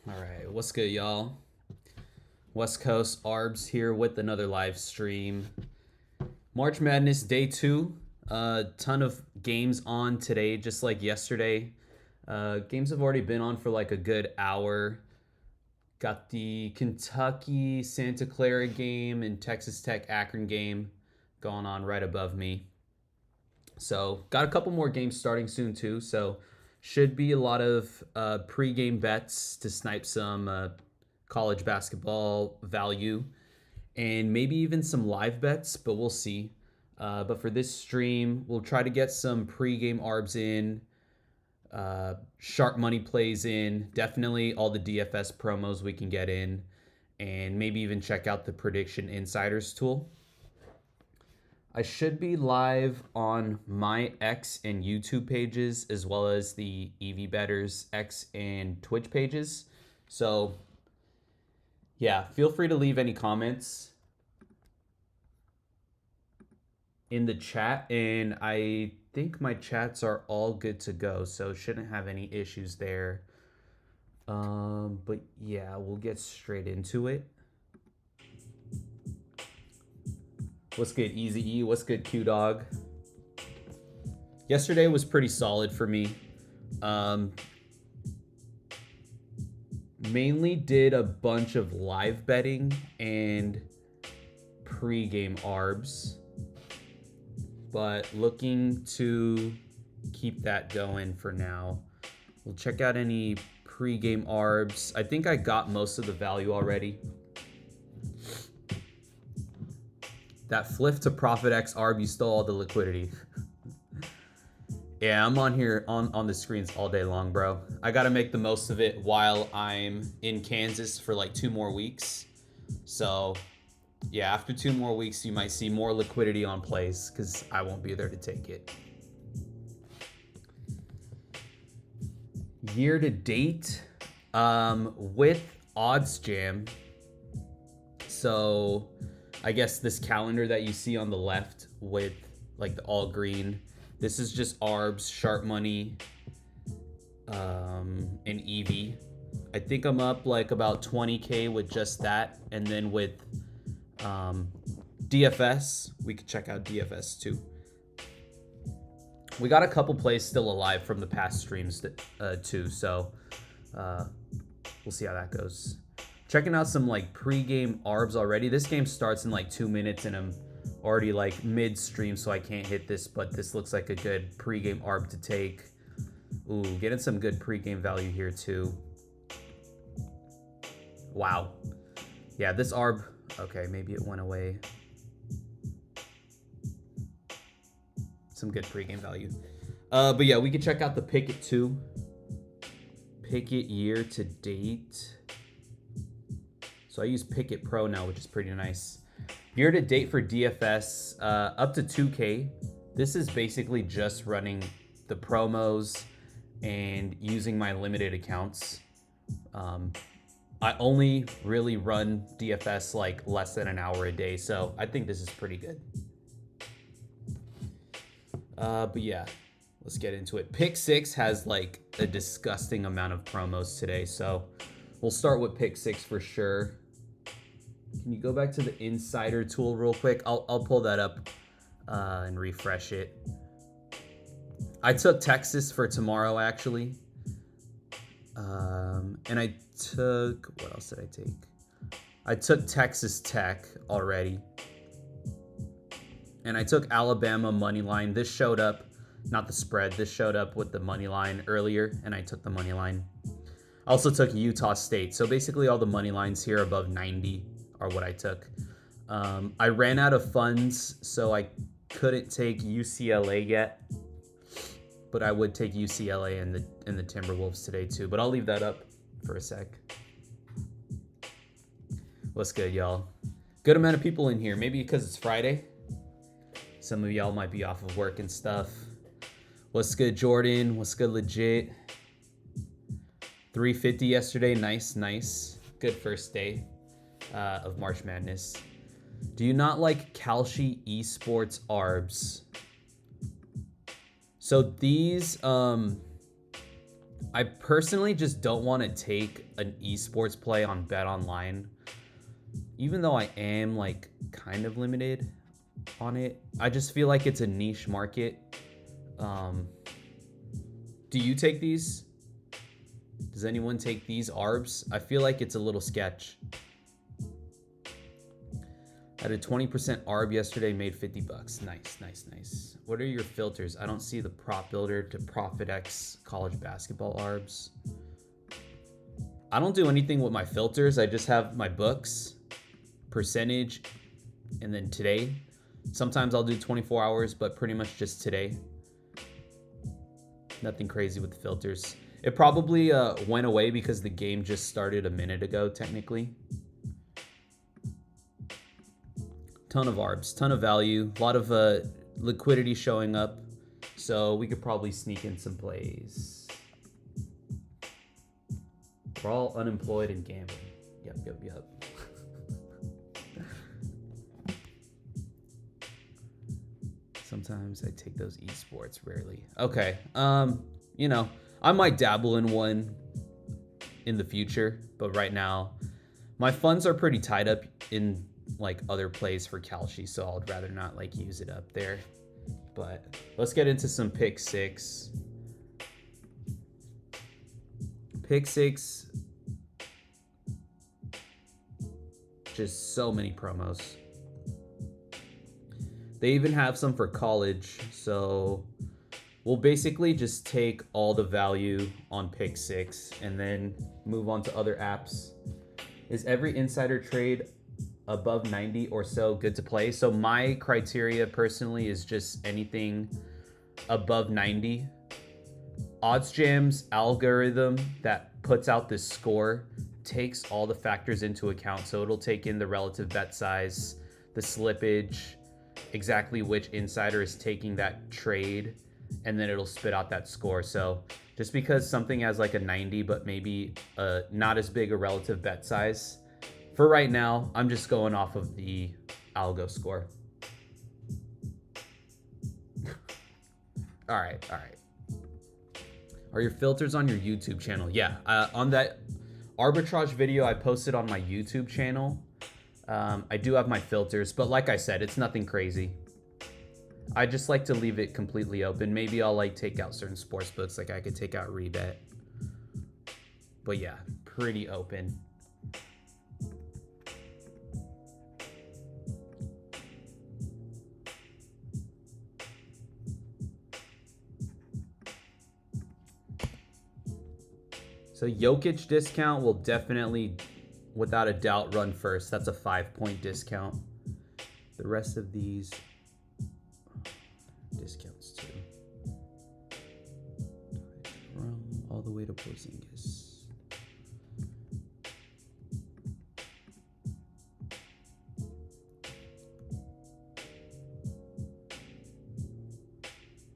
All right, what's good, y'all? West Coast Arbs here with another live stream. March Madness Day 2. A ton of games on today, just like yesterday. Games have already been on for like a good hour. Got the Kentucky Santa Clara game and Texas Tech Akron game going on right above me. So, got a couple more games starting soon, too. So, should be a lot of pre-game bets to snipe some college basketball value and maybe even some live bets, but we'll see. But for this stream, we'll try to get some pre-game arbs in, sharp money plays in, definitely all the DFS promos we can get in, and maybe even check out the prediction insiders tool. I should be live on my X and YouTube pages as well as the EV Betters X and Twitch pages. So, yeah, feel free to leave any comments in the chat, and I think my chats are all good to go, so shouldn't have any issues there. But yeah, we'll get straight into it. What's good, Easy E? What's good, Q Dog? Yesterday was pretty solid for me. Mainly did a bunch of live betting and pre-game arbs, but looking to keep that going for now. We'll check out any pre-game arbs. I think I got most of the value already. That flip to Profit X arb, you stole all the liquidity. Yeah, I'm on here on the screens all day long, bro. I gotta make the most of it while I'm in Kansas for like 2 more weeks. So yeah, after 2 more weeks, you might see more liquidity on plays because I won't be there to take it. Year to date, with OddsJam. So I guess this calendar that you see on the left with like the all green, this is just ARBs, sharp money, and EV. I think I'm up like about 20K with just that. And then with DFS, we could check out DFS too. We got a couple plays still alive from the past streams too, so we'll see how that goes. Checking out some like pre-game arbs already. This game starts in like 2 minutes and I'm already like mid-stream, so I can't hit this, but this looks like a good pre-game arb to take. Ooh, getting some good pre-game value here too. Wow. Yeah, this arb, okay, maybe it went away. Some good pre-game value. But yeah, we can check out the Pickett too. Pickett year to date. So I use Pickett Pro now, which is pretty nice. Year to date for DFS, up to 2K. This is basically just running the promos and using my limited accounts. I only really run DFS like less than an hour a day, so I think this is pretty good. But yeah, let's get into it. Pick 6 has like a disgusting amount of promos today, so we'll start with Pick 6 for sure. Can you go back to the insider tool real quick? I'll pull that up and refresh it. I took Texas for tomorrow, actually. And I took, what else did I take? I took Texas Tech already. And I took Alabama money line. This showed up, not the spread. This showed up with the money line earlier, and I took the money line. I also took Utah State. So basically all the money lines here above 90 are what I took. I ran out of funds, so I couldn't take UCLA yet. But I would take UCLA and the Timberwolves today too. But I'll leave that up for a sec. What's good, y'all? Good amount of people in here. Maybe because it's Friday. Some of y'all might be off of work and stuff. What's good, Jordan? What's good, legit? 350 yesterday. Nice, nice. Good first day of March Madness. Do you not like Kalshi Esports Arbs? So these I personally just don't want to take an esports play on Bet Online, even though I am like kind of limited on it. I just feel like it's a niche market. Do you take these? Does anyone take these ARBs? I feel like it's a little sketch. Had a 20% ARB yesterday, made 50 bucks. Nice, nice, nice. What are your filters? I don't see the prop builder to ProfitX college basketball ARBs. I don't do anything with my filters. I just have my books, percentage, and then today. Sometimes I'll do 24 hours, but pretty much just today. Nothing crazy with the filters. It probably went away because the game just started a minute ago, technically. Ton of ARBs, ton of value, a lot of liquidity showing up. So we could probably sneak in some plays. We're all unemployed and gambling. Yep. Sometimes I take those esports, rarely. Okay, you know, I might dabble in one in the future, but right now, my funds are pretty tied up in like other plays for Kalshi, so I'd rather not like use it up there. But let's get into some pick six. Pick six, just so many promos. They even have some for college, so we'll basically just take all the value on pick six and then move on to other apps. Is every insider trade above 90 or so good to play? So my criteria personally is just anything above 90. OddsJam's algorithm that puts out this score takes all the factors into account. So it'll take in the relative bet size, the slippage, exactly which insider is taking that trade, and then it'll spit out that score. So just because something has like a 90 but maybe not as big a relative bet size, for right now I'm just going off of the algo score. all right Are your filters on your YouTube channel? Yeah, on that arbitrage video I posted on my YouTube channel, I do have my filters, but like I said, it's nothing crazy. I just like to leave it completely open. Maybe I'll like take out certain sports books, like I could take out Rebet. But yeah, pretty open. So Jokic discount will definitely, without a doubt, run first. That's a 5-point discount. The rest of these discounts too. All the way to Porzingis.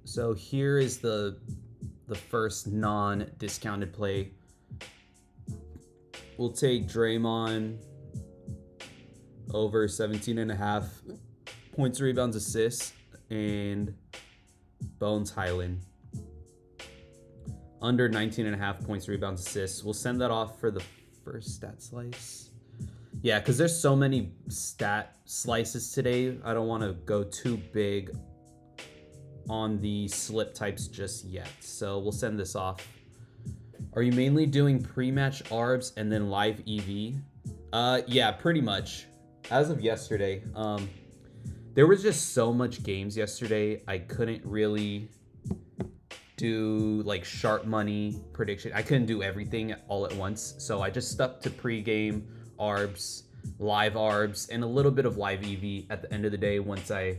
So here is the first non-discounted play. We'll take Draymond over 17.5 points, rebounds, assists, and Bones Highland under 19.5 points, rebounds, assists. We'll send that off for the first stat slice. Yeah, because there's so many stat slices today. I don't want to go too big on the slip types just yet. So we'll send this off. Are you mainly doing pre-match ARBs and then live EV? Yeah, pretty much. As of yesterday, there was just so much games yesterday. I couldn't really do like sharp money prediction. I couldn't do everything all at once. So I just stuck to pre-game ARBs, live ARBs, and a little bit of live EV at the end of the day once I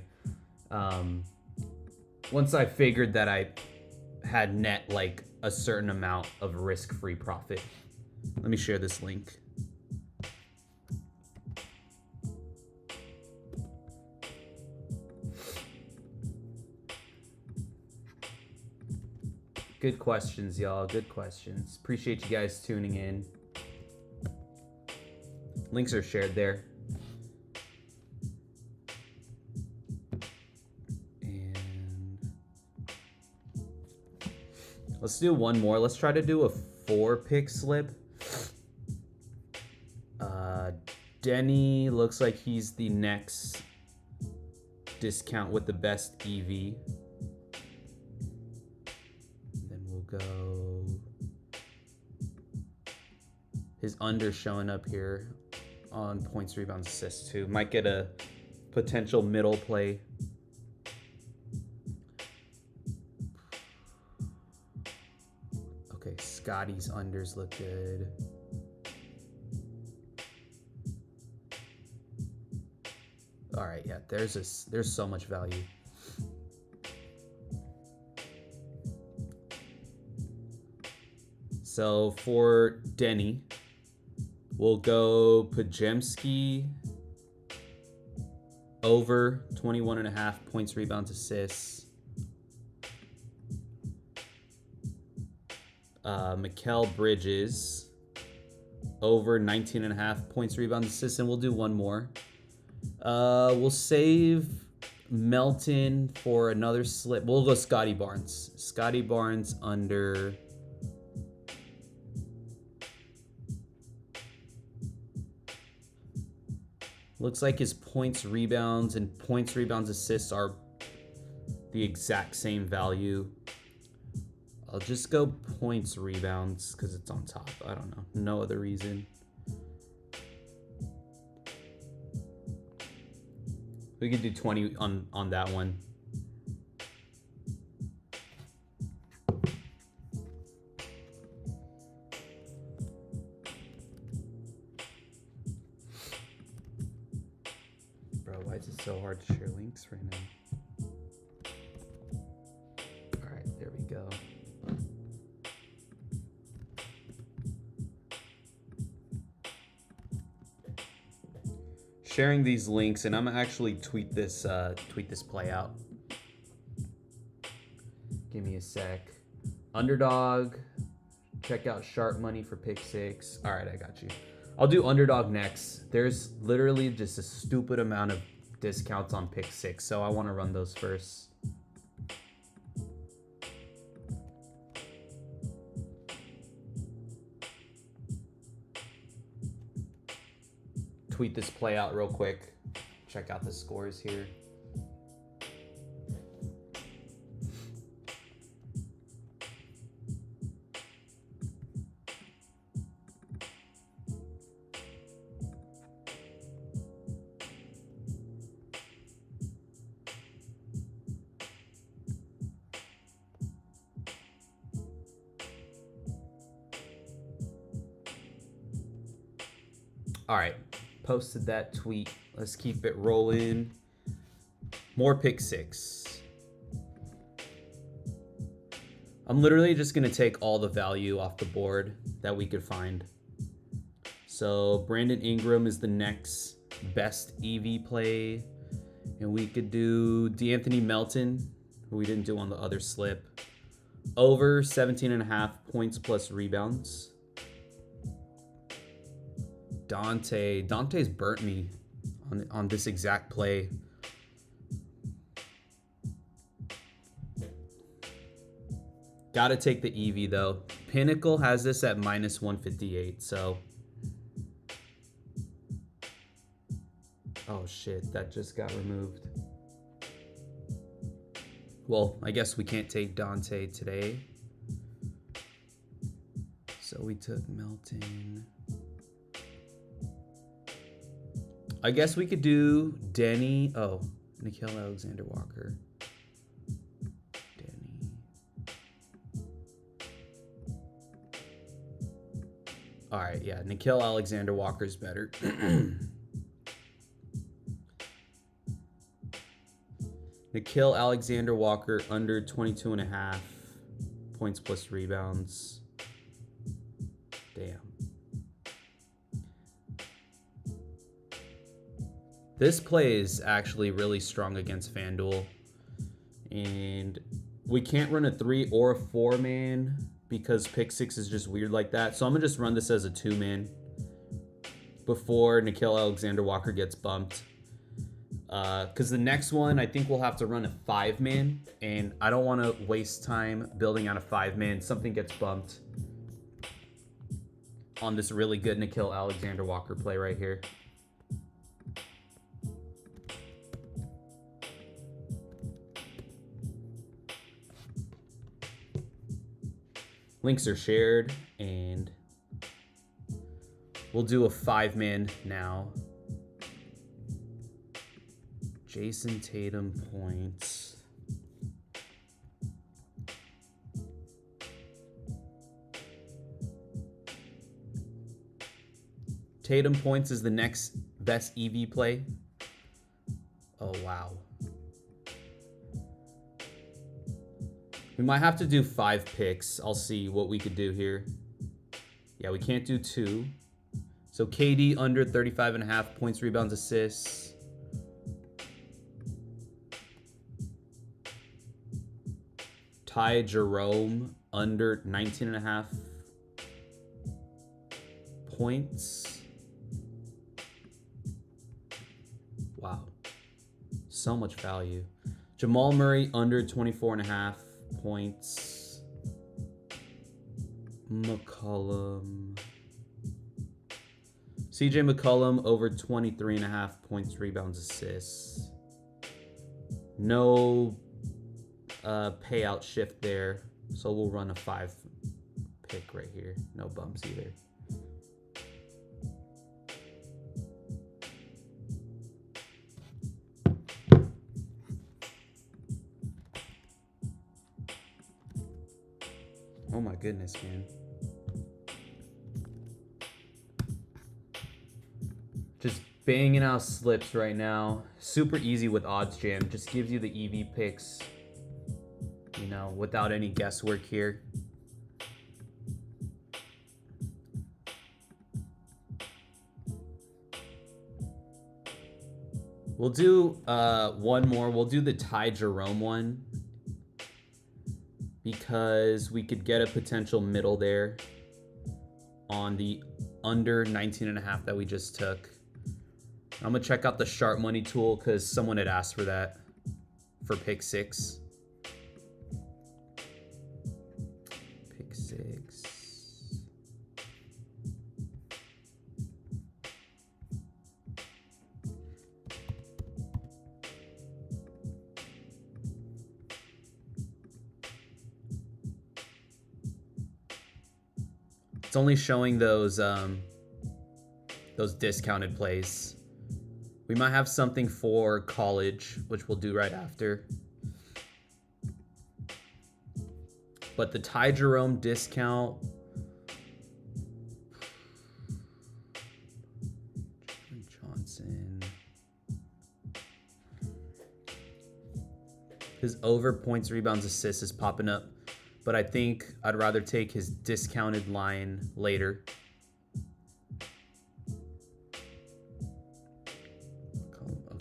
figured that I had net like a certain amount of risk-free profit. Let me share this link. Good questions, y'all. Good questions. Appreciate you guys tuning in. Links are shared there. Let's do one more. Let's try to do a 4-pick slip. Denny looks like he's the next discount with the best EV. Then we'll go. His under showing up here on points, rebounds, assists too. Might get a potential middle play. Okay, Scotty's unders look good. All right, yeah, there's so much value. So for Denny, we'll go Pajemski over 21.5 points, rebounds, assists. Mikal Bridges over 19.5 points, rebounds, assists, and we'll do one more. We'll save Melton for another slip. We'll go Scotty Barnes. Scotty Barnes under. Looks like his points, rebounds, and points, rebounds, assists are the exact same value. I'll just go points, rebounds, because it's on top. I don't know. No other reason. We could do 20 on that one. Bro, why is it so hard to share links right now? All right, there we go. Sharing these links, and I'm gonna actually tweet this play out. Give me a sec. Underdog. Check out Sharp Money for pick 6. All right, I got you. I'll do underdog next. There's literally just a stupid amount of discounts on pick 6, so I want to run those first. Tweet this play out real quick. Check out the scores here. All right. Posted that tweet. Let's keep it rolling. More pick 6. I'm literally just going to take all the value off the board that we could find. So Brandon Ingram is the next best EV play. And we could do DeAnthony Melton, who we didn't do on the other slip. Over 17.5 points plus rebounds. Dante's burnt me on this exact play. Gotta take the EV though. Pinnacle has this at minus 158, so. Oh shit, that just got removed. Well, I guess we can't take Dante today. So we took Melton. I guess we could do Denny. Oh, Nickeil Alexander-Walker. Denny. All right, yeah, Nickeil Alexander-Walker is better. Nickeil Alexander-Walker under 22.5 points plus rebounds. Damn. This play is actually really strong against FanDuel. And we can't run a 3 or a 4-man because pick 6 is just weird like that. So I'm going to just run this as a 2-man before Nickeil Alexander-Walker gets bumped. Because the next one, I think we'll have to run a 5-man, and I don't want to waste time building out a 5-man. Something gets bumped on this really good Nickeil Alexander-Walker play right here. Links are shared, and we'll do a 5-man now. Jason Tatum points. Tatum points is the next best EV play. Oh, wow. We might have to do 5 picks. I'll see what we could do here. Yeah, we can't do 2. So KD under 35.5 points, rebounds, assists. Ty Jerome under 19.5 points. Wow. So much value. Jamal Murray under 24.5 points. McCollum. CJ McCollum over 23.5 points, rebounds, assists. No payout shift there, so we'll run a 5 pick right here. No bumps either. Oh my goodness, man. Just banging out slips right now. Super easy with Odds Jam. Just gives you the EV picks, you know, without any guesswork here. We'll do one more. We'll do the Ty Jerome one, because we could get a potential middle there on the under 19.5 that we just took. I'm gonna check out the Sharp Money tool because someone had asked for that for pick 6. Pick 6. It's only showing those discounted plays. We might have something for college, which we'll do right after. But the Ty Jerome discount, Johnson, his over points, rebounds, assists is popping up, but I think I'd rather take his discounted line later.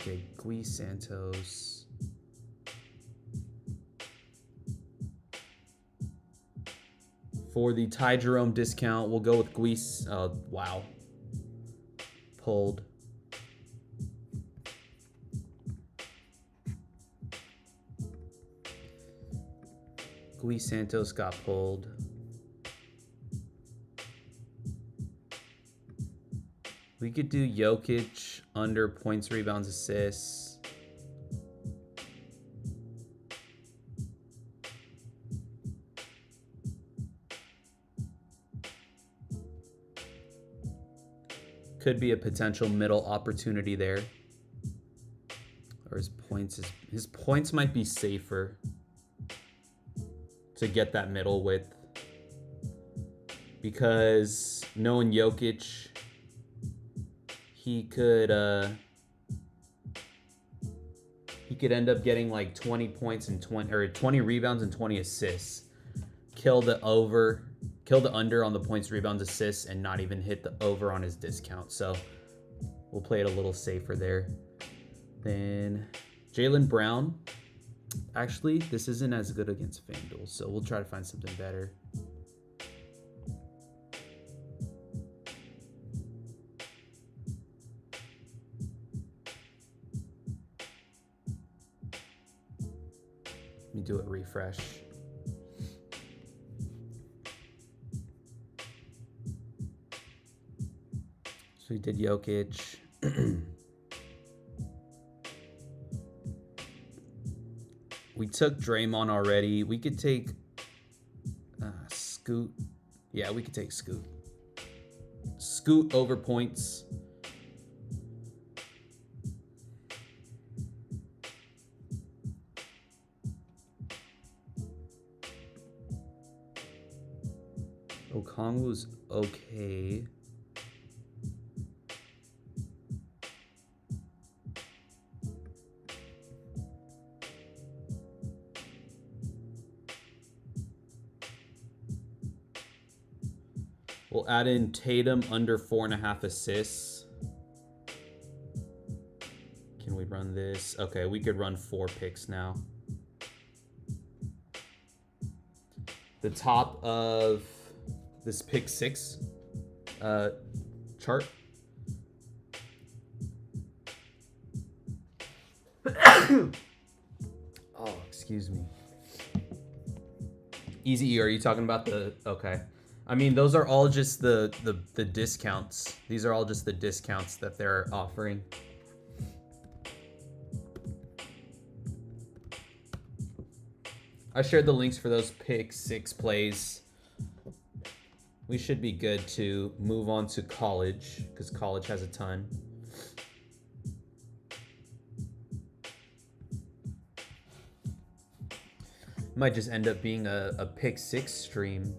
Okay, Gui Santos. For the Ty Jerome discount, we'll go with Gui. Wow. Pulled. Gui Santos got pulled. We could do Jokic under points, rebounds, assists. Could be a potential middle opportunity there. Or his points might be safer to get that middle with, because knowing Jokic, he could end up getting like 20 points and 20 rebounds and 20 assists. Kill the under on the points, rebounds, assists, and not even hit the over on his discount. So we'll play it a little safer there. Then Jaylen Brown. Actually, this isn't as good against FanDuel, so we'll try to find something better. Let me do a refresh. So we did Jokic. We took Draymond already. We could take Scoot. Yeah, we could take Scoot. Scoot over points. Okongwu's okay. We'll add in Tatum under 4.5 assists. Can we run this? Okay, we could run 4 picks now. The top of this pick 6 chart. Oh, excuse me. Easy E, are you talking about the... Okay. I mean, those are all just the discounts. These are all just the discounts that they're offering. I shared the links for those pick 6 plays. We should be good to move on to college, because college has a ton. Might just end up being a pick 6 stream,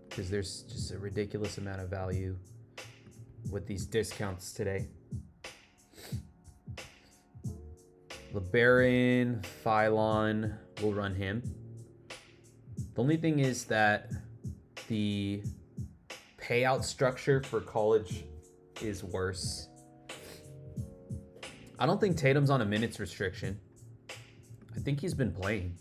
because there's just a ridiculous amount of value with these discounts today. LeBaron, Phylon, we'll run him. The only thing is that the payout structure for college is worse. I don't think Tatum's on a minutes restriction. I think he's been playing.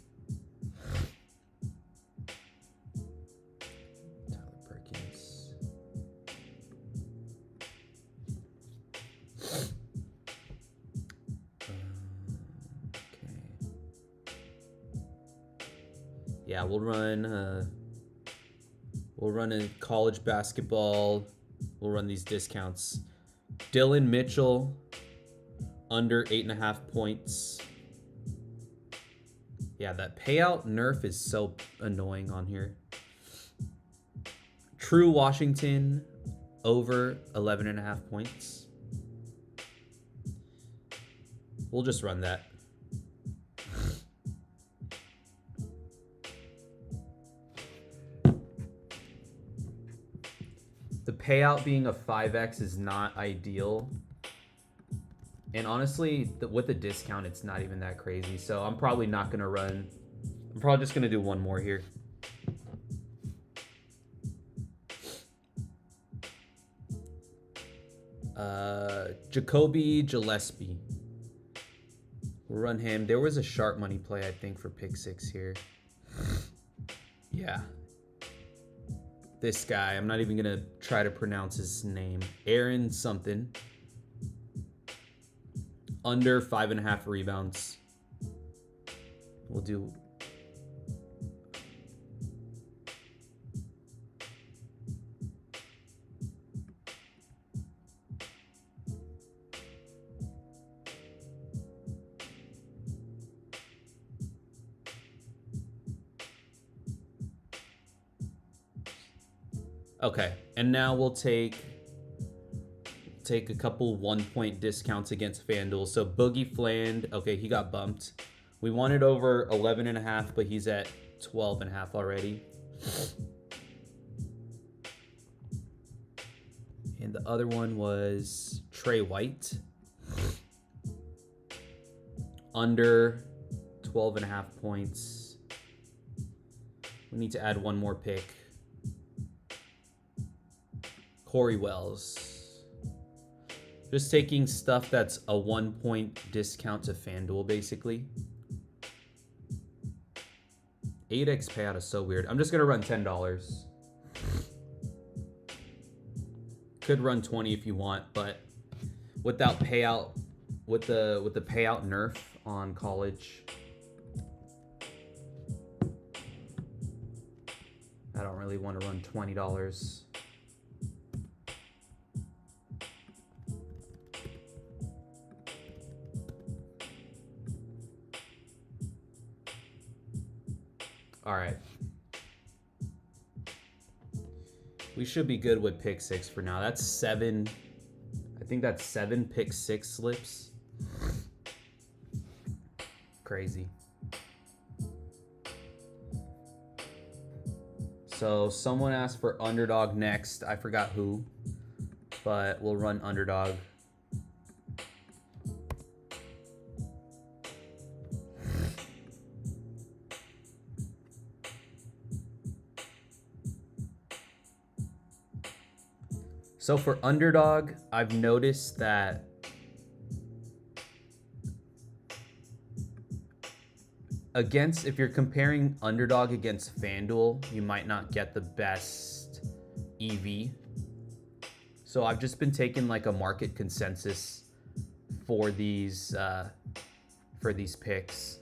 Yeah, we'll run a college basketball. We'll run these discounts. Dylan Mitchell under 8.5 points. Yeah, that payout nerf is so annoying on here. True Washington over 11.5 points. We'll just run that. The payout being a 5x is not ideal. And honestly, with the discount, it's not even that crazy. So I'm probably not going to run. I'm probably just going to do one more here. Jacoby Gillespie. We'll run him. There was a sharp money play, I think, for pick 6 here. Yeah. This guy, I'm not even going to try to pronounce his name. Aaron something. Under 5.5 rebounds. We'll do... Okay, and now we'll take a couple 1-point discounts against FanDuel. So Boogie Fland, okay, he got bumped. We wanted over 11.5, but he's at 12.5 already. And the other one was Trey White. Under 12.5 points. We need to add one more pick. Corey Wells. Just taking stuff that's a 1-point discount to FanDuel, basically. 8x payout is so weird. I'm just gonna run $10. Could run 20 if you want, but without payout, with the payout nerf on college, I don't really want to run $20. All right. We should be good with pick 6 for now. That's 7. I think that's 7 pick 6 slips. Crazy. So someone asked for underdog next. I forgot who, but we'll run underdog. So for underdog, I've noticed that if you're comparing underdog against FanDuel, you might not get the best EV. So I've just been taking like a market consensus for these picks.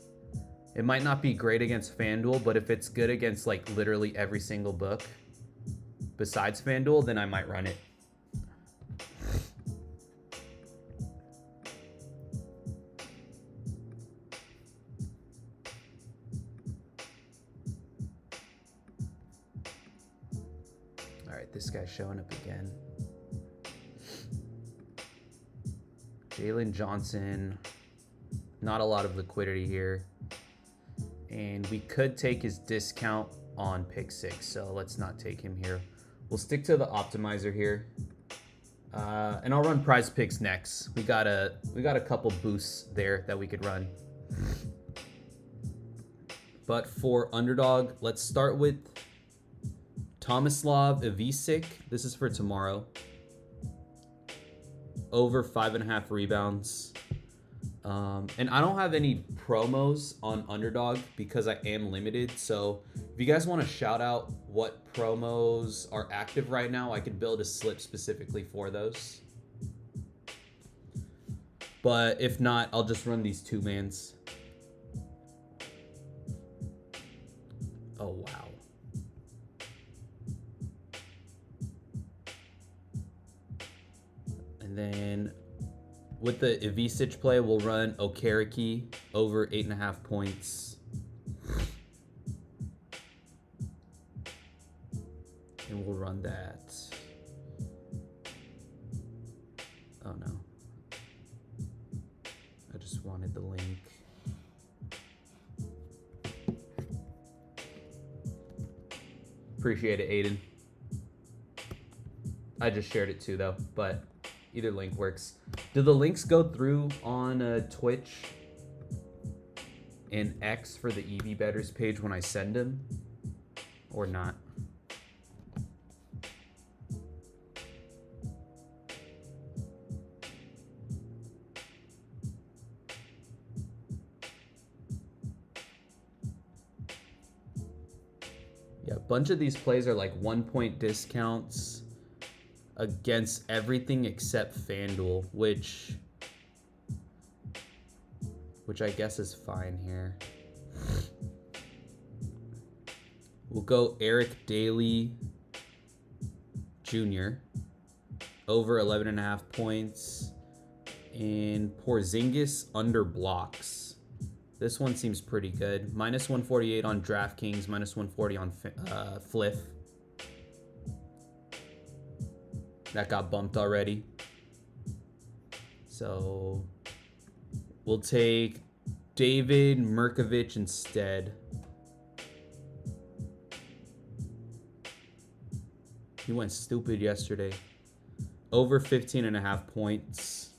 It might not be great against FanDuel, but if it's good against like literally every single book besides FanDuel, then I might run it. This guy's showing up again. Jalen Johnson, not a lot of liquidity here. And we could take his discount on pick 6, so let's not take him here. We'll stick to the optimizer here. And I'll run prize picks next. We got a couple boosts there that we could run. But for underdog, let's start with Tomislav Ivisic. This is for tomorrow. Over 5.5 rebounds. And I don't have any promos on underdog because I am limited. So if you guys want to shout out what promos are active right now, I could build a slip specifically for those. But if not, I'll just run these 2-mans. Oh, wow. And then with the Ivisic play, we'll run Okereke over 8.5 points. And we'll run that. Oh no. I just wanted the link. Appreciate it, Aiden. I just shared it too, though, but either link works. Do the links go through on Twitch and X for the EV Betters page when I send them, or not? Yeah, a bunch of these plays are like 1-point discounts against everything except FanDuel, which I guess is fine here. We'll go Eric Daly Jr. over 11.5 points, and Porzingis under blocks. This one seems pretty good. Minus 148 on DraftKings, minus 140 on Fliff. That got bumped already. So we'll take David Mrkovic instead. He went stupid yesterday. Over 15.5 points.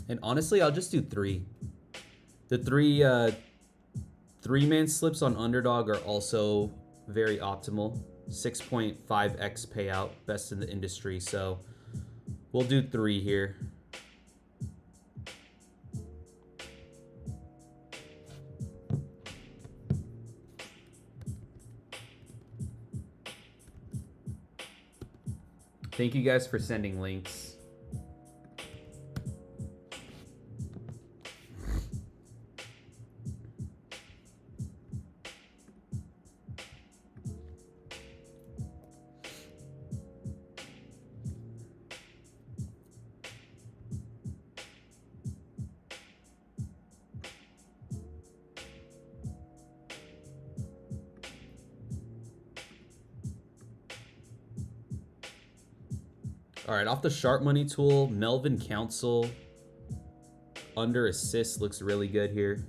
And honestly, I'll just do 3. The 3-man slips on underdog are also very optimal. 6.5x payout, best in the industry. So we'll do 3 here. Thank you guys for sending links. All right, off the sharp money tool, Melvin Council under assist looks really good here.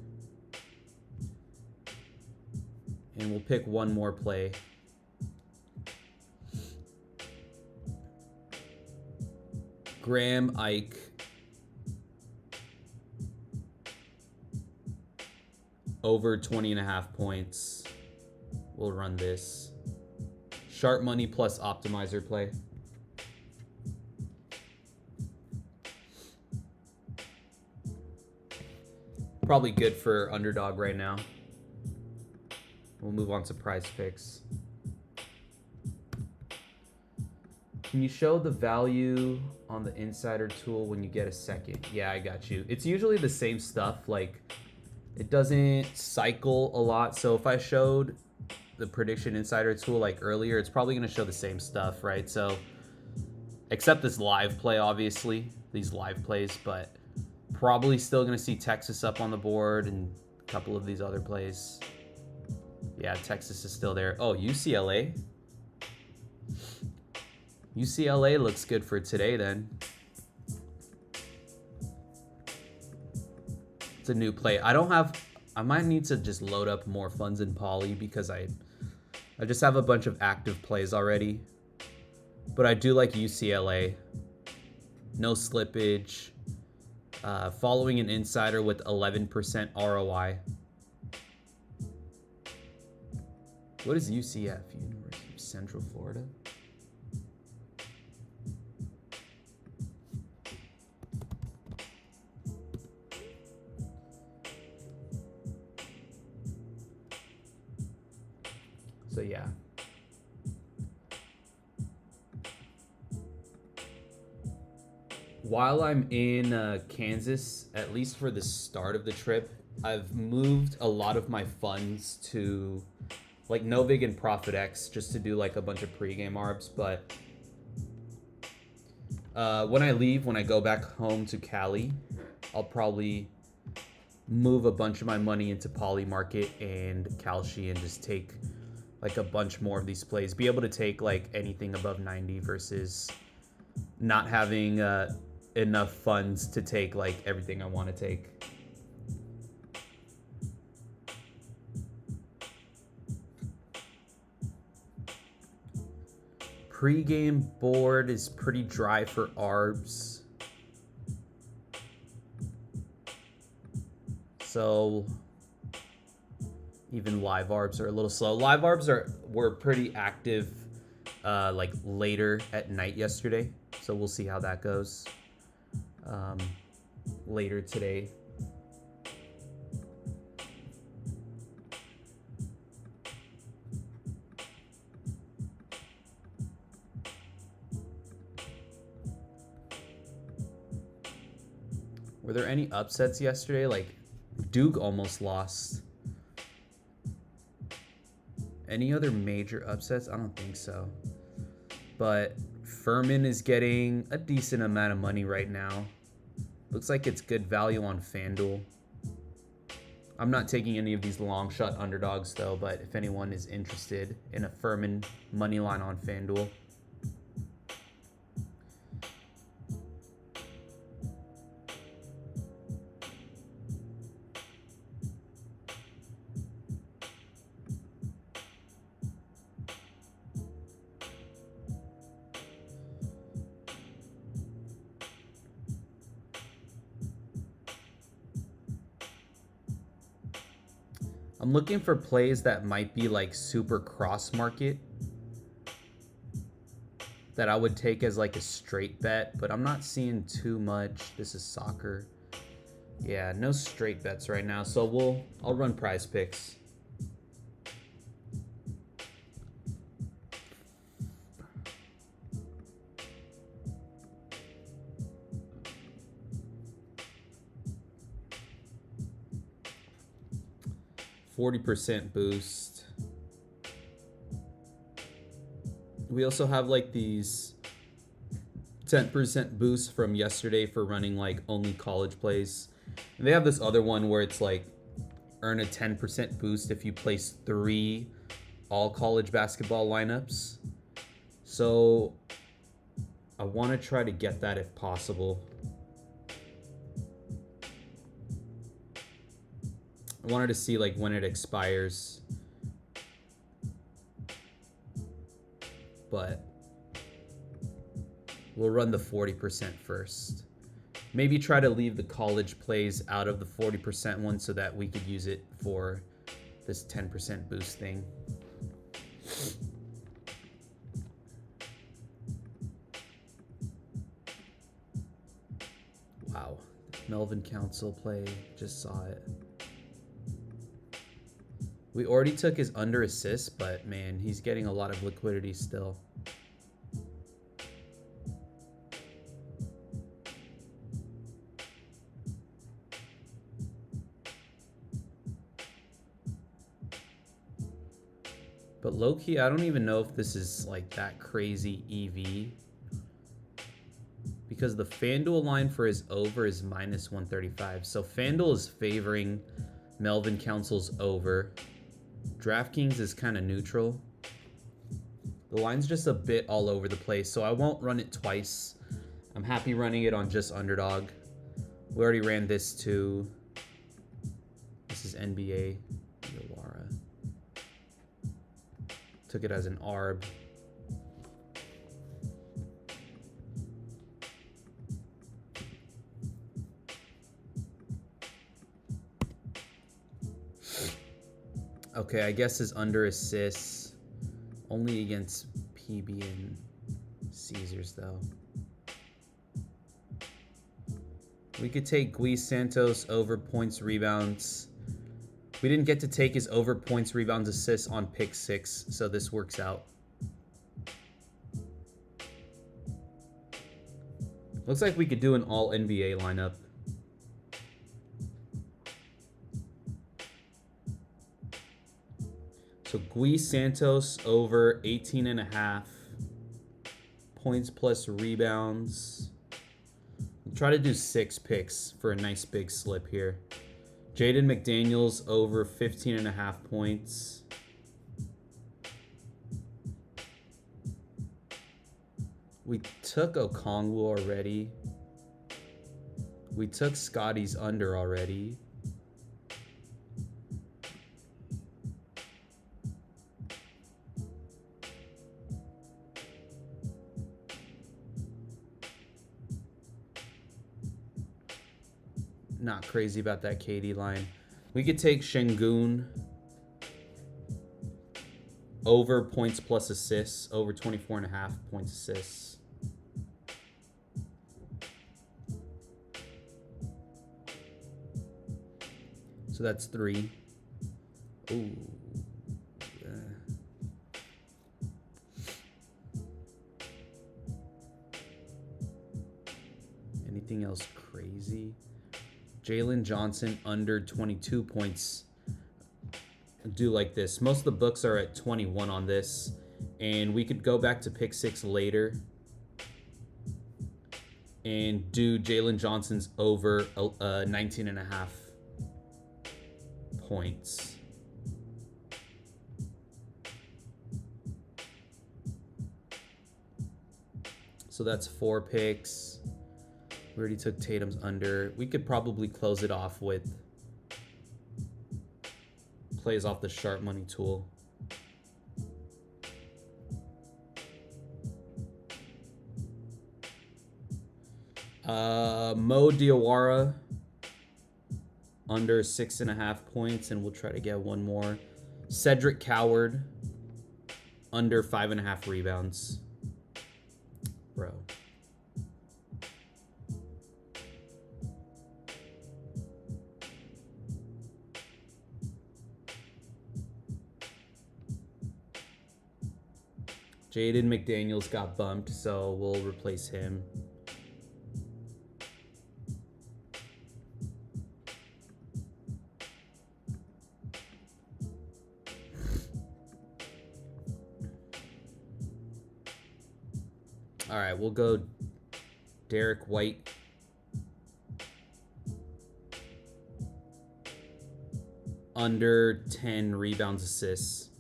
And we'll pick one more play. Graham Ike. Over 20.5 points. We'll run this. Sharp money plus optimizer play. Probably good for underdog right now. We'll move on to prize picks. Can you show the value on the insider tool when you get a second? Yeah, I got you. It's usually the same stuff. Like, it doesn't cycle a lot. So if I showed the prediction insider tool like earlier, it's probably going to show the same stuff, right? So except this live play, obviously, these live plays, but probably still going to see Texas up on the board and a couple of these other plays. Yeah, Texas is still there. Oh, UCLA. UCLA looks good for today then. It's a new play. I might need to just load up more funds in Poly because I just have a bunch of active plays already. But I do like UCLA. No slippage. Following an insider with 11% ROI. What is UCF? University of Central Florida? So yeah. While I'm in Kansas, at least for the start of the trip, I've moved a lot of my funds to like Novig and ProfitX just to do like a bunch of pregame arbs. But when I go back home to Cali, I'll probably move a bunch of my money into Poly Market and Kalshi and just take like a bunch more of these plays. Be able to take like anything above 90 versus not having enough funds to take like everything I want to take. Pre-game board is pretty dry for ARBs. So even live ARBs are a little slow. Live ARBs were pretty active like later at night yesterday. So we'll see how that goes later today. Were there any upsets yesterday? Like Duke almost lost. Any other major upsets? I don't think so. But Furman is getting a decent amount of money right now. Looks like it's good value on FanDuel. I'm not taking any of these long shot underdogs though, but if anyone is interested in a Furman money line on FanDuel. I'm looking for plays that might be like super cross market that I would take as like a straight bet, but I'm not seeing too much. This is soccer. Yeah, no straight bets right now. So I'll run prize picks. %40 boost. We also have like these 10% boosts from yesterday for running like only college plays. And they have this other one where it's like earn a 10% boost if you place 3 all college basketball lineups. So I want to try to get that if possible. I wanted to see like when it expires. But we'll run the 40% first. Maybe try to leave the college plays out of the 40% one so that we could use it for this 10% boost thing. Wow. Melvin Council play. Just saw it. We already took his under assist, but man, he's getting a lot of liquidity still. But low-key, I don't even know if this is like that crazy EV. Because the FanDuel line for his over is minus 135. So FanDuel is favoring Melvin Council's over. DraftKings is kind of neutral. The line's just a bit all over the place, so I won't run it twice. I'm happy running it on just underdog. We already ran this too. This is NBA. Iowara. Took it as an ARB. Okay, I guess his under assists only against PB and Caesars though. We could take Gui Santos over points, rebounds. We didn't get to take his over points, rebounds, assists on pick 6, so this works out. Looks like we could do an all NBA lineup. So Gui Santos over 18.5 points plus rebounds. We'll try to do 6 picks for a nice big slip here. Jaden McDaniels over 15.5 points. We took Okongwu already. We took Scotty's under already. Not crazy about that KD line. We could take Şengün over points plus assists, over 24.5 points assists. So that's 3. Ooh. Anything else crazy? Jalen Johnson under 22 points. Do like this. Most of the books are at 21 on this. And we could go back to pick 6 later and do Jalen Johnson's over 19.5 points. So that's 4 picks. We already took Tatum's under. We could probably close it off with plays off the sharp money tool. Mo Diawara under 6.5 points, and we'll try to get one more. Cedric Coward under 5.5 rebounds. Bro. Jaden McDaniels got bumped, so we'll replace him. All right, we'll go Derek White. Under 10 rebounds, assists.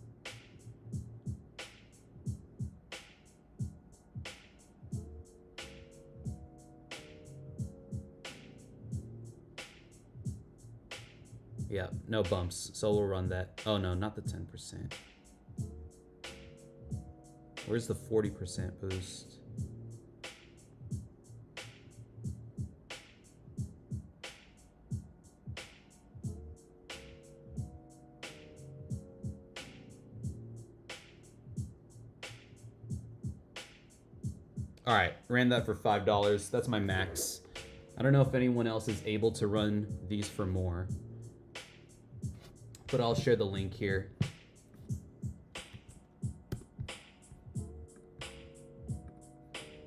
Yeah, no bumps. So we'll run that. Oh no, not the 10%. Where's the 40% boost? All right, ran that for $5. That's my max. I don't know if anyone else is able to run these for more, but I'll share the link here.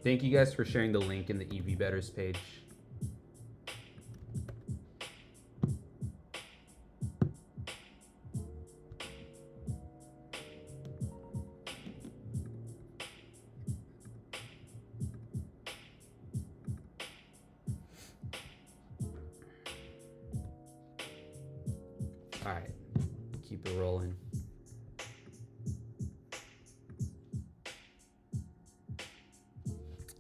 Thank you guys for sharing the link in the EV Betters page. All right, keep it rolling.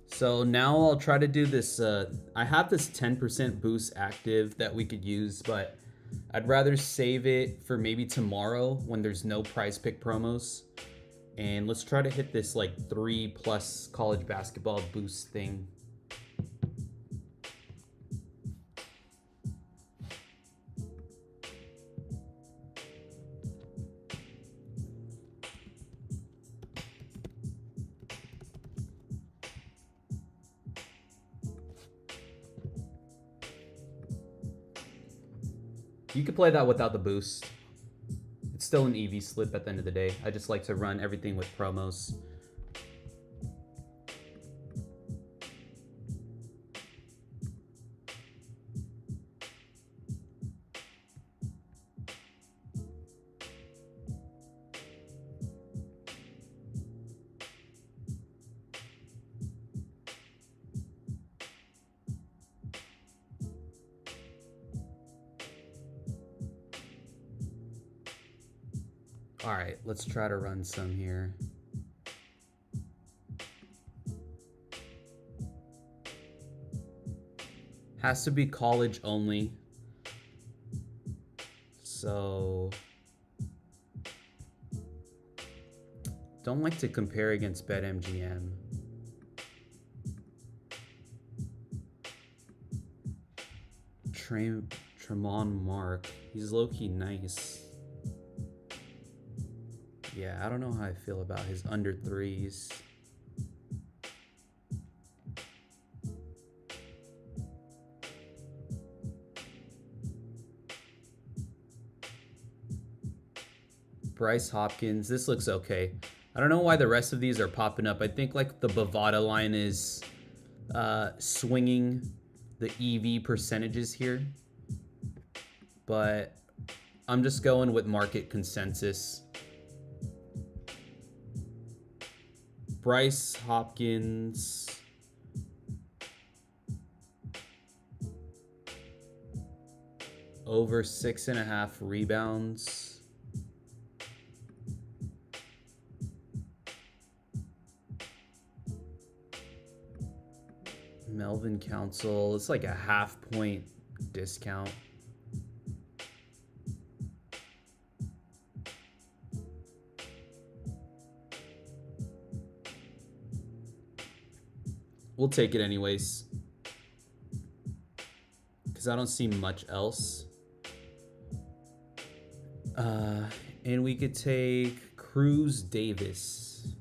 So now I'll try to do this. I have this 10% boost active that we could use, but I'd rather save it for maybe tomorrow when there's no prize pick promos. And let's try to hit this like 3+ college basketball boost thing. You could play that without the boost. It's still an EV slip at the end of the day. I just like to run everything with promos. All right, let's try to run some here. Has to be college only. So don't like to compare against BetMGM. Tremont Mark, he's low-key nice. Yeah, I don't know how I feel about his under threes. Bryce Hopkins, this looks okay. I don't know why the rest of these are popping up. I think like the Bovada line is swinging the EV percentages here. But I'm just going with market consensus. Bryce Hopkins. Over 6.5 rebounds. Melvin Council, it's like a half-point discount. We'll take it anyways, because I don't see much else. And we could take Cruz Davis.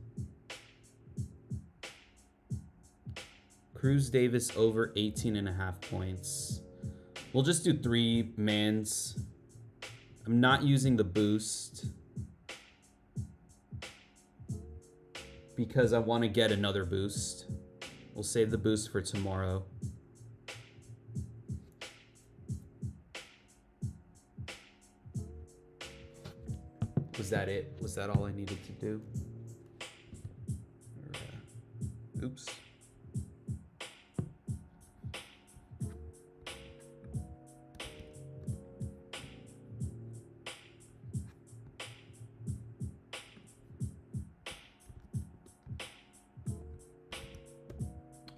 Cruz Davis over 18.5 points. We'll just do 3 mans. I'm not using the boost because I want to get another boost. We'll save the boost for tomorrow. Was that it? Was that all I needed to do? Oops.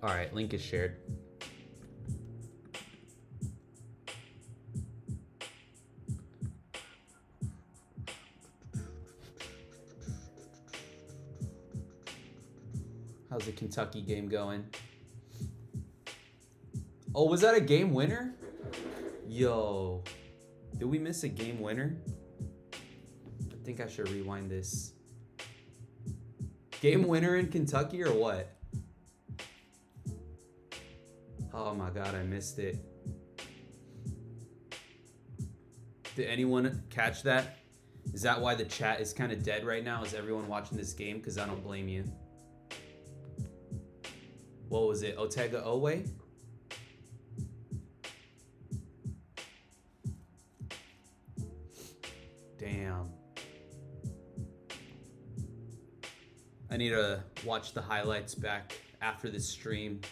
All right, link is shared. How's the Kentucky game going? Oh, was that a game winner? Yo, did we miss a game winner? I think I should rewind this. Game winner in Kentucky or what? Oh my God, I missed it. Did anyone catch that? Is that why the chat is kind of dead right now? Is everyone watching this game? Because I don't blame you. What was it? Otega Owe? Damn. I need to watch the highlights back after this stream.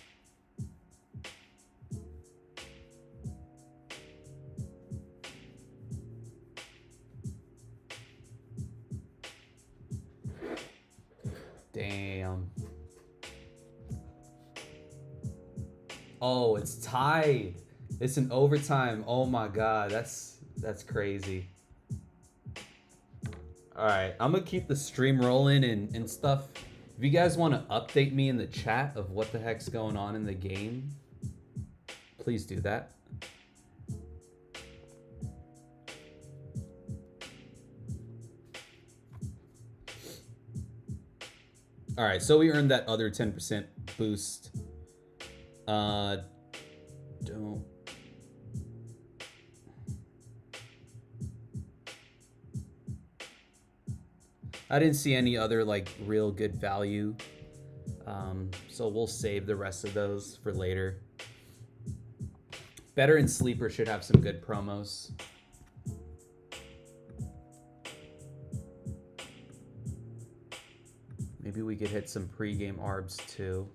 Damn. Oh, it's tied. It's an overtime. Oh my God, that's crazy. All right, I'm gonna keep the stream rolling and stuff. If you guys want to update me in the chat of what the heck's going on in the game, please do that. All right, so we earned that other 10% boost. Don't. I didn't see any other like real good value. So we'll save the rest of those for later. Better and Sleeper should have some good promos. Maybe we could hit some pregame ARBs too.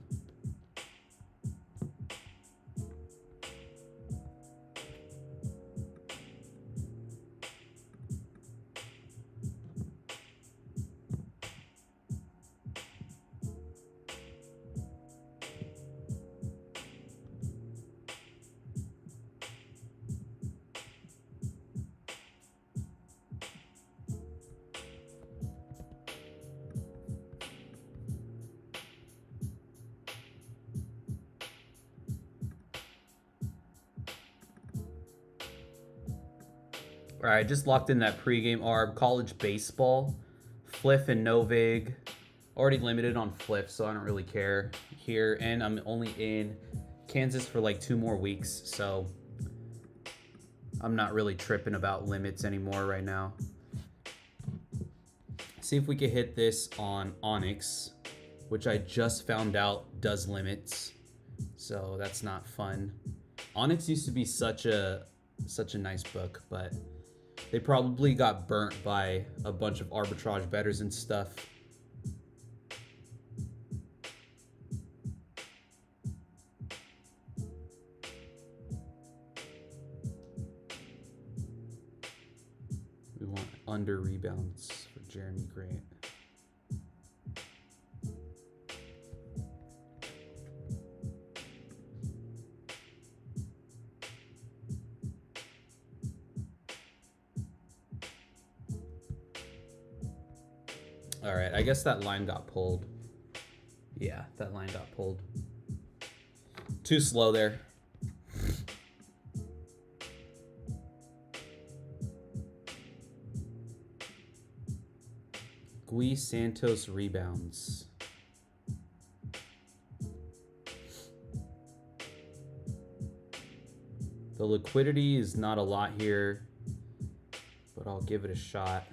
All right, just locked in that pregame ARB. College baseball, Fliff and Novig. Already limited on Fliff, so I don't really care here. And I'm only in Kansas for like 2 more weeks, so I'm not really tripping about limits anymore right now. See if we can hit this on Onyx, which I just found out does limits, so that's not fun. Onyx used to be such a nice book, but they probably got burnt by a bunch of arbitrage bettors and stuff. We want under rebounds for Jeremy Grant. All right, I guess that line got pulled. Yeah, that line got pulled. Too slow there. Gui Santos rebounds. The liquidity is not a lot here, but I'll give it a shot.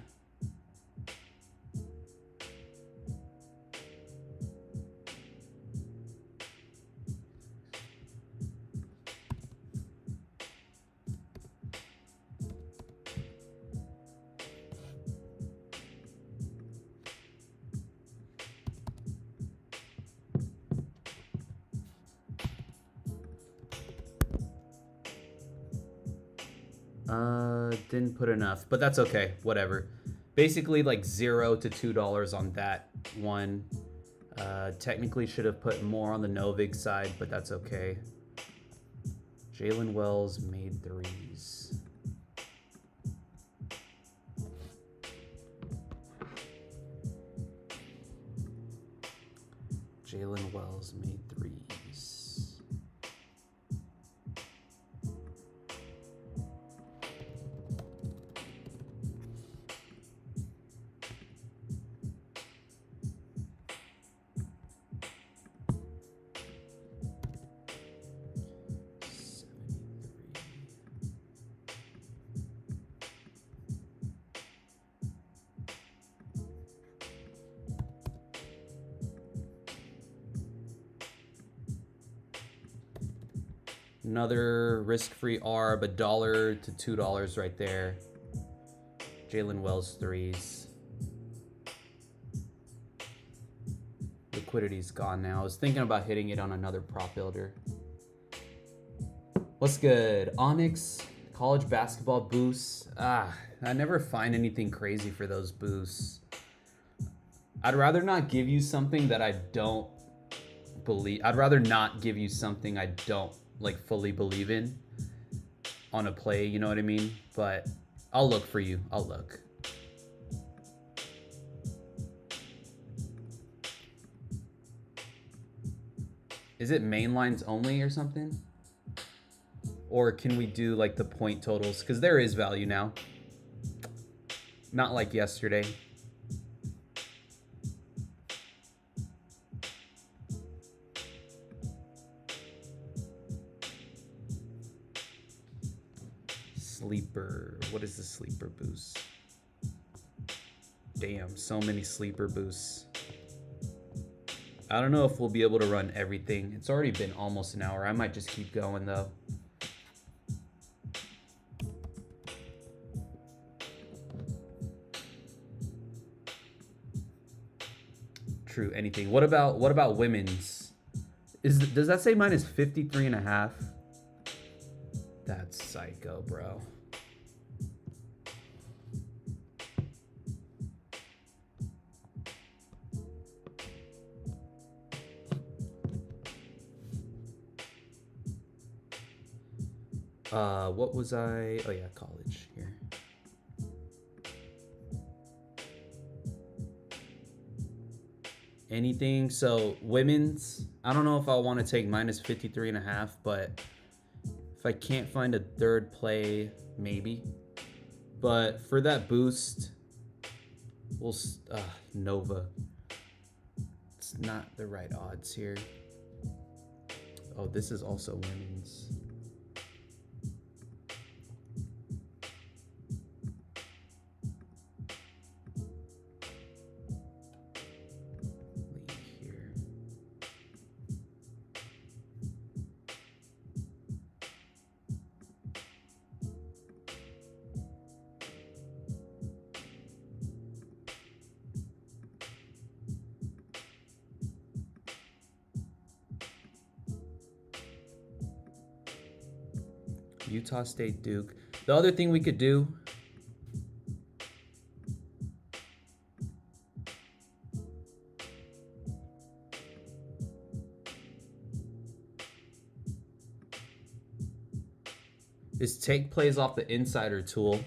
Didn't put enough, but that's okay. Whatever. Basically, like $0 to $2 on that one. Technically, should have put more on the Novig side, but that's okay. Jalen Wells made threes. Jalen Wells made threes. Another risk-free ARB, $1 to $2 right there. Jalen Wells threes. Liquidity's gone now. I was thinking about hitting it on another prop builder. What's good? Onyx, college basketball boosts. I never find anything crazy for those boosts. I'd rather not give you something that I don't believe. I'd rather not give you something I don't like fully believe in on a play, you know what I mean? But I'll look for you. I'll look. Is it main lines only or something? Or can we do like the point totals? Because there is value now. Not like yesterday. Sleeper. What is the sleeper boost? Damn, so many sleeper boosts. I don't know if we'll be able to run everything. It's already been almost an hour. I might just keep going though. True, anything. What about women's? Does that say minus 53.5? That's psycho, bro. What was I? Oh yeah, college here. Anything. So women's, I don't know if I want to take minus 53.5, but if I can't find a third play, maybe. But for that boost, we'll Nova. It's not the right odds here. Oh, this is also women's. Utah State, Duke. The other thing we could do is take plays off the insider tool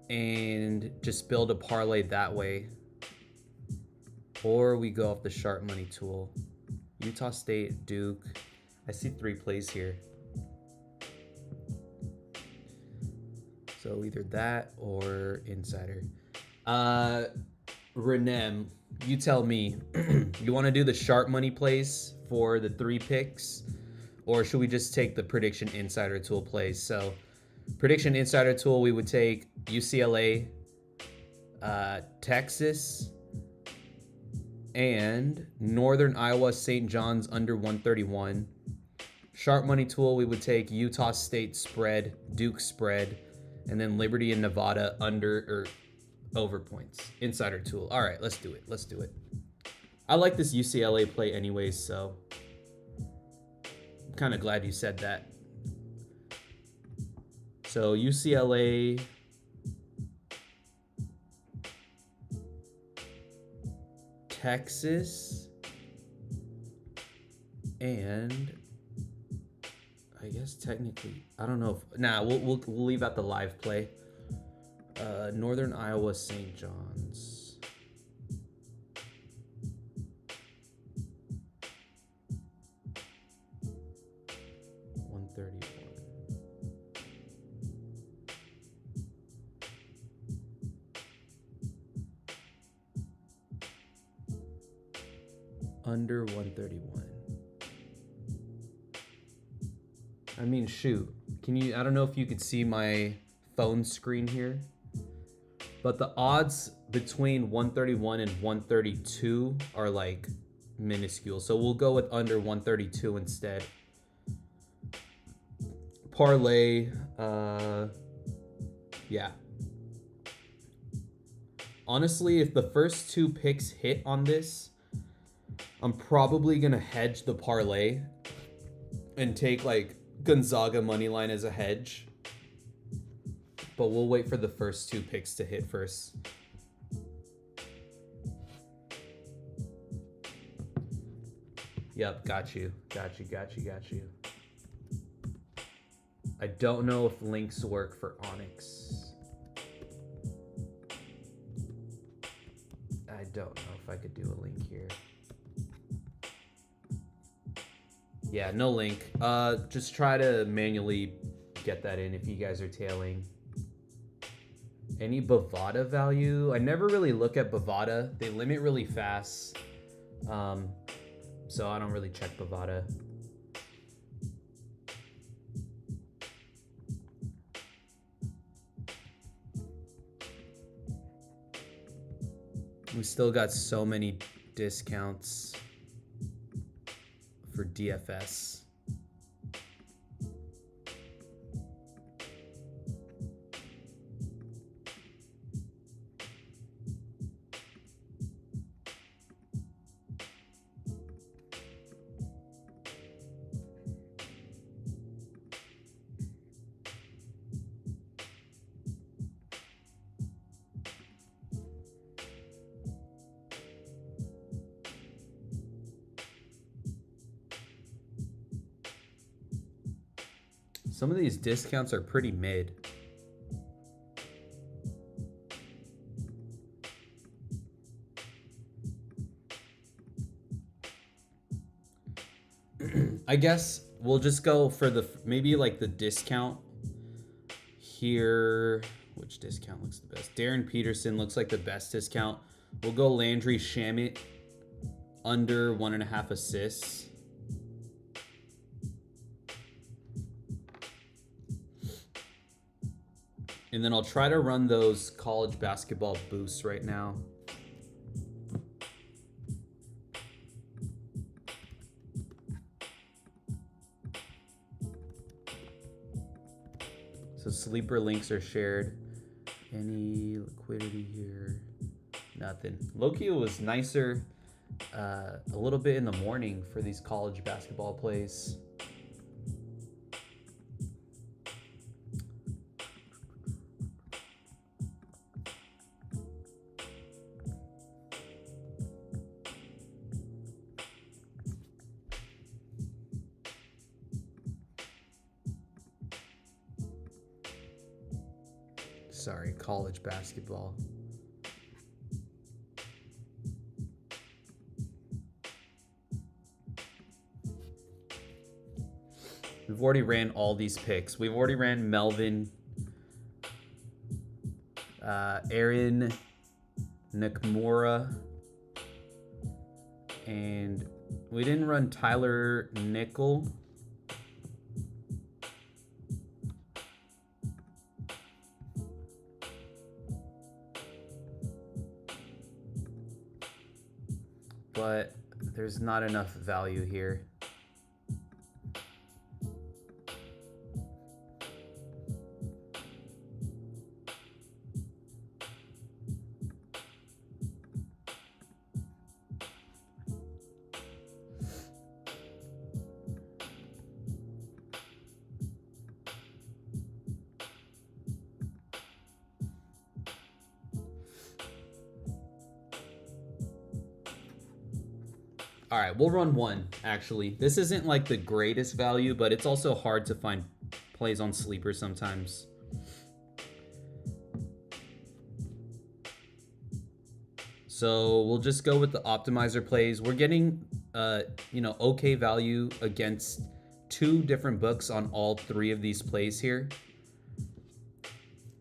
and just build a parlay that way. Or we go off the sharp money tool. Utah State, Duke. I see 3 plays here. So either that or insider. Renem, you tell me. You want to do the sharp money plays for the 3 picks? Or should we just take the prediction insider tool plays? So prediction insider tool, we would take UCLA, Texas, and Northern Iowa St. John's under 131. Sharp money tool, we would take Utah State spread, Duke spread, and then Liberty and Nevada under or over points. Insider tool. All right, let's do it. Let's do it. I like this UCLA play anyways, so I'm kind of glad you said that. So UCLA, Texas, and I guess technically, I don't know if, we'll leave out the live play. Northern Iowa St. John's. Under 131. I mean, shoot. Can you, I don't know if you could see my phone screen here, but the odds between 131 and 132 are like minuscule. So we'll go with under 132 instead. Parlay, yeah. Honestly, if the first two picks hit on this, I'm probably gonna hedge the parlay and take like Gonzaga money line as a hedge. But we'll wait for the first two picks to hit first. Yep, got you. I don't know if links work for Onyx. I don't know if I could do a link here. Yeah, no link. Just try to manually get that in if you guys are tailing. Any Bovada value? I never really look at Bovada. They limit really fast. So I don't really check Bovada. We still got so many discounts for DFS. Some of these discounts are pretty mid. I guess we'll just go for the maybe like the discount here. Which discount looks the best? Darren Peterson looks like the best discount. We'll go Landry Shamet under 1.5 assists. And then I'll try to run those college basketball boosts right now. So sleeper links are shared. Any liquidity here? Nothing. Loki was nicer a little bit in the morning for these college basketball plays. Sorry, college basketball. We've already ran all these picks. We've already ran Melvin, Aaron Nakamura, and we didn't run Tyler Nickel. But there's not enough value here. All right, we'll run one, actually. This isn't like the greatest value, but it's also hard to find plays on sleeper sometimes. So we'll just go with the optimizer plays. We're getting, okay value against 2 different books on all 3 of these plays here.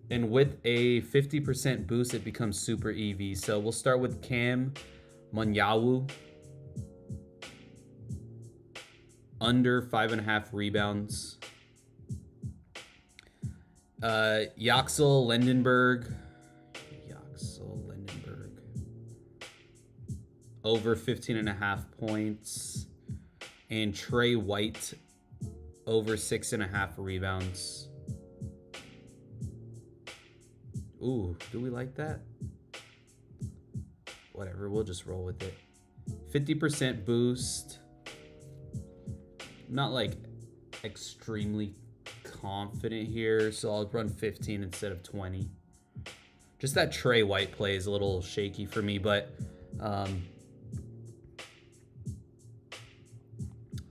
And with a 50% boost, it becomes super EV. So we'll start with Cam Munyawu. under 5.5 rebounds. Yaxel Lendenberg. Over 15.5 points. And Trey White over 6.5 rebounds. Ooh, do we like that? Whatever, we'll just roll with it. 50% boost. Not like extremely confident here, so I'll run 15 instead of 20. Just that Trey White play is a little shaky for me, but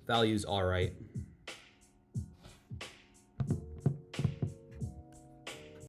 value's all right.